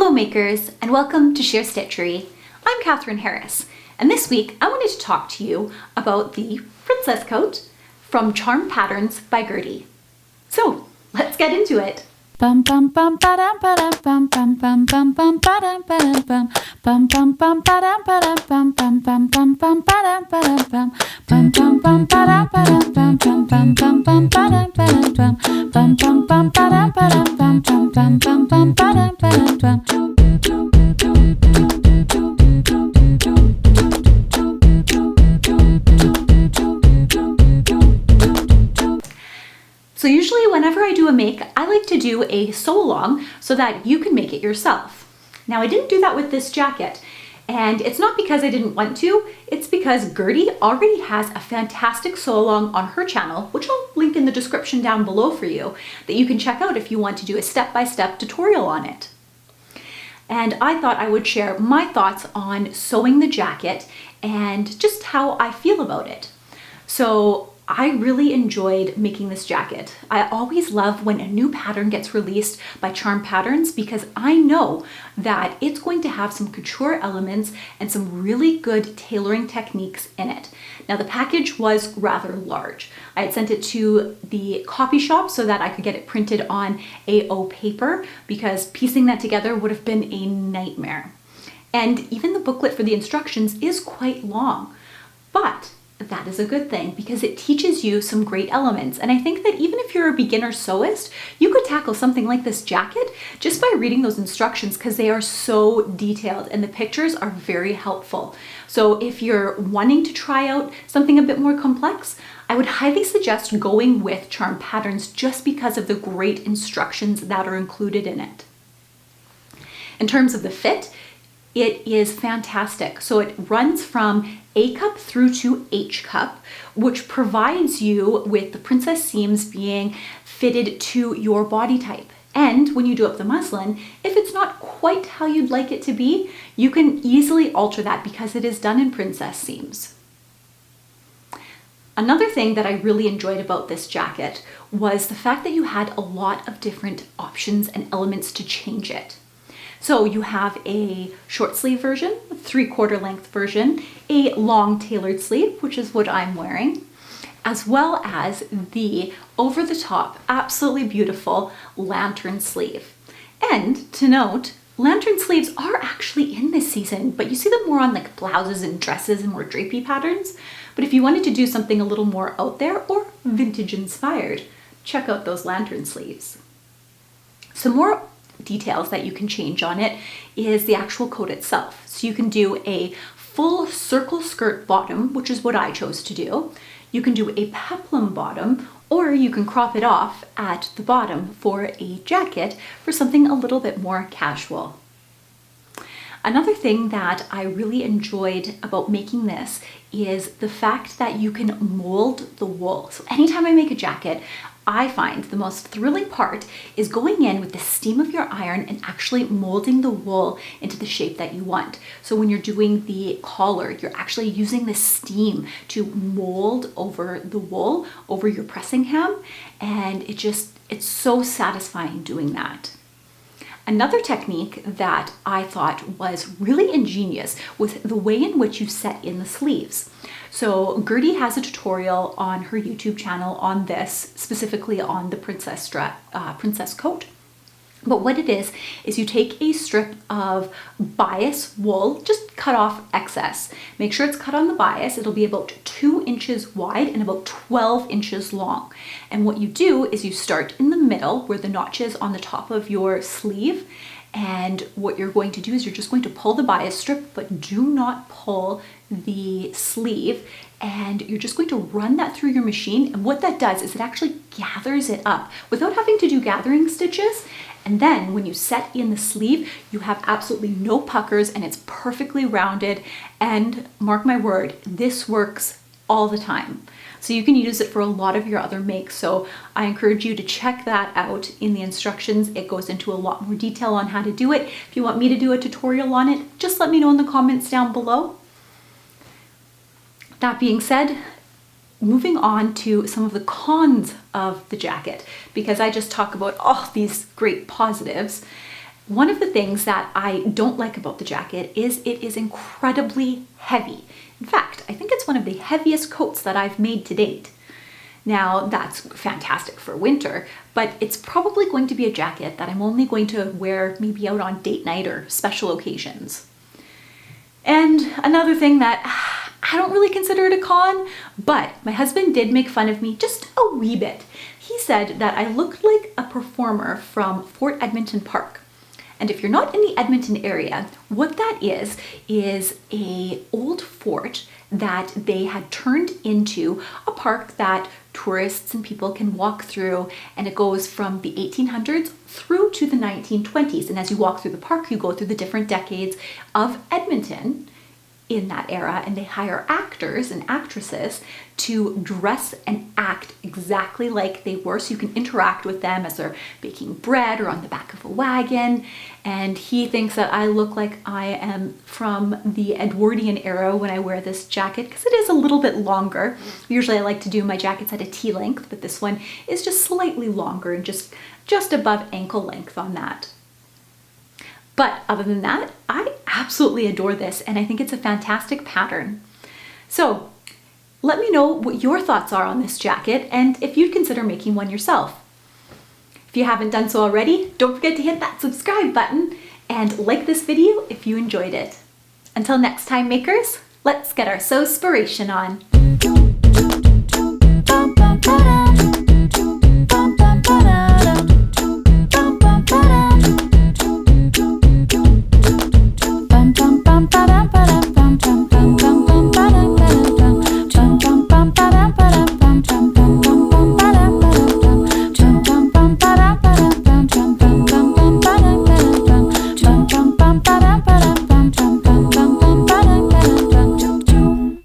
Hello makers, and welcome to Share Stitchery. I'm Catherine Harris, and this week I wanted to talk to you about the princess coat from Charm Patterns by Gertie. So let's get into it. Bum bum bum ba-dum ba-dum bum bum bum bum bum ba-dum ba-dum bum bum bum bum ba-dum ba-dum bum bum bum bum bum ba-dum ba-dum bum bum bum bum ba-dum ba-dum bum bum bum bum bum ba-dum ba-dum bum bum bum bum ba-dum ba-dum bum bum bum bum bum ba-dum ba-dum bum. So usually whenever I do a make, I like to do a sew along so that you can make it yourself. Now I didn't do that with this jacket, and it's not because I didn't want to, it's because Gertie already has a fantastic sew along on her channel, which I'll link in the description down below for you, that you can check out if you want to do a step-by-step tutorial on it. And I thought I would share my thoughts on sewing the jacket and just how I feel about it. So I really enjoyed making this jacket. I always love when a new pattern gets released by Charm Patterns because I know that it's going to have some couture elements and some really good tailoring techniques in it. Now the package was rather large. I had sent it to the copy shop so that I could get it printed on A0 paper because piecing that together would have been a nightmare. And even the booklet for the instructions is quite long, but that is a good thing because it teaches you some great elements. And I think that even if you're a beginner sewist, you could tackle something like this jacket just by reading those instructions because they are so detailed and the pictures are very helpful. So if you're wanting to try out something a bit more complex, I would highly suggest going with Charm Patterns just because of the great instructions that are included in it. In terms of the fit, it is fantastic. So it runs from A cup through to H cup, which provides you with the princess seams being fitted to your body type. And when you do up the muslin, if it's not quite how you'd like it to be, you can easily alter that because it is done in princess seams. Another thing that I really enjoyed about this jacket was the fact that you had a lot of different options and elements to change it. So you have a short sleeve version, a 3/4 length version, a long tailored sleeve, which is what I'm wearing, as well as the over the top, absolutely beautiful lantern sleeve. And to note, lantern sleeves are actually in this season, but you see them more on like blouses and dresses and more drapey patterns. But if you wanted to do something a little more out there or vintage inspired, check out those lantern sleeves. Some more details that you can change on it is the actual coat itself. So you can do a full circle skirt bottom, which is what I chose to do. You can do a peplum bottom, or you can crop it off at the bottom for a jacket for something a little bit more casual. Another thing that I really enjoyed about making this is the fact that you can mold the wool. So anytime I make a jacket, I find the most thrilling part is going in with the steam of your iron and actually molding the wool into the shape that you want. So when you're doing the collar, you're actually using the steam to mold over the wool, over your pressing hem, and it's so satisfying doing that. Another technique that I thought was really ingenious was the way in which you set in the sleeves. So Gertie has a tutorial on her YouTube channel on this, specifically on the princess coat. But what it is you take a strip of bias wool, just cut off excess. Make sure it's cut on the bias. It'll be about 2 inches wide and about 12 inches long. And what you do is you start in the middle where the notch is on the top of your sleeve. And what you're going to do is you're just going to pull the bias strip, but do not pull the sleeve. And you're just going to run that through your machine. And what that does is it actually gathers it up without having to do gathering stitches. And then when you set in the sleeve, you have absolutely no puckers and it's perfectly rounded. And mark my word, this works all the time. So you can use it for a lot of your other makes. So I encourage you to check that out in the instructions. It goes into a lot more detail on how to do it. If you want me to do a tutorial on it, just let me know in the comments down below. That being said, moving on to some of the cons of the jacket, because I just talk about all these great positives. One of the things that I don't like about the jacket is it is incredibly heavy. In fact, I think it's one of the heaviest coats that I've made to date. Now, that's fantastic for winter, but it's probably going to be a jacket that I'm only going to wear maybe out on date night or special occasions. And another thing that I don't really consider it a con, but my husband did make fun of me just a wee bit. He said that I looked like a performer from Fort Edmonton Park. And if you're not in the Edmonton area, what that is a old fort that they had turned into a park that tourists and people can walk through, and it goes from the 1800s through to the 1920s. And as you walk through the park, you go through the different decades of Edmonton in that era, and they hire actors and actresses to dress and act exactly like they were, so you can interact with them as they're baking bread or on the back of a wagon. And he thinks that I look like I am from the Edwardian era when I wear this jacket, because it is a little bit longer. Usually I like to do my jackets at a T-length, but this one is just slightly longer and just above ankle length on that. But other than that, I absolutely adore this, and I think it's a fantastic pattern. So let me know what your thoughts are on this jacket and if you'd consider making one yourself. If you haven't done so already, don't forget to hit that subscribe button and like this video if you enjoyed it. Until next time, makers, let's get our Sew-Spiration on.